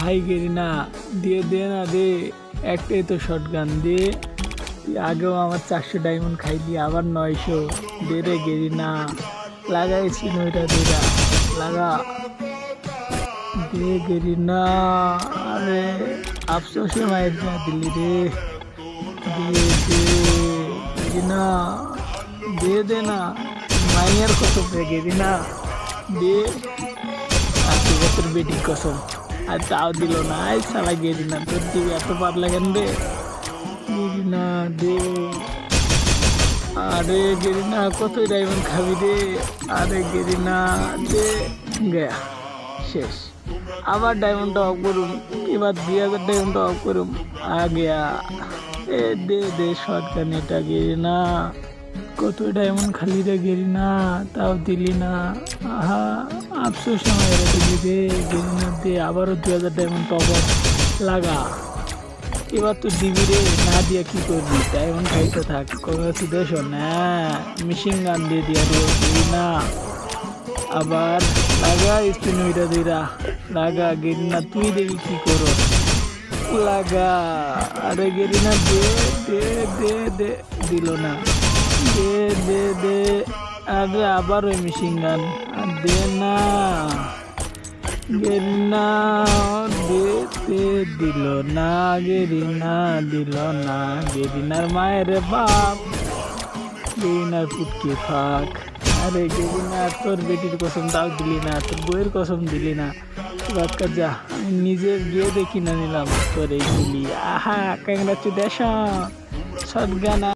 High Garena দিয়ে দে না দে, একটাই তো শটগান দে। আগেও আমার 400 ডায়মন্ড খাইলি, আবার 900 দে রে গেরিনা। লাগাইছি নইটা দুইটা লাগা দে গেরিনা। আরে আফসোসে মায়ের না দিলি রে, দিয়ে দে গেরিনা, দে দে না মাইয়ার কসম রে গেরিনা দে। আর তোর বেটির কসম, আর তাও দিল না। আই সালা গেরিনা, তোর দিকে এত পার লাগেন রে গেরিনা দে। আরে গেরিনা কতই ডায়মন্ড খাবি রে? আরে গেরিনা দে। গয়া শেষ। আবার ডায়মন্ডটা অফ করুম, এবার 2000 ডায়মন্ডটা অফ করুম। গয়া এ দে দে শটগান এটা গেরিনা। কত ডায়মন্ড খালি রে গেরিনা, তাও দিলি না। আহা আফসোস আমার দিলি রে গেরিনা দে। আবারও 2000 ডায়মন্ড টপ আপ লাগা। এবার তো দিবি রে, না দিয়া কি করবি? ডায়মন্ড খাইতে থাক। কংগ্রেচুলেশন। হ্যাঁ মেশিন গান দিয়ে দিয়া রে গেরিনা। আবার লাগা স্পিনটা দিরা লাগা গেরিনা, তুই দেখি কি করো লাগা। আরে গেরিনা দে দে দে দে, দিল না। দে দে দে। আরে আবার ওই মেশিন গান, দে না গেরিনা দে দে। দিল না গেরিনা, দিল না। গেরিনার মায়ের বাপ, গেরিনার পুটকে ফাঁক। আরে গেরিনা তোর বেটির কসম তাও দিলি না, তোর বইয়ের কসম দিলি না। বাক্কা যা, আমি নিজে গিয়ে দেখি না নিলাম তোর এই দিলি। আহা কংগ্রাচুলেশন শটগান।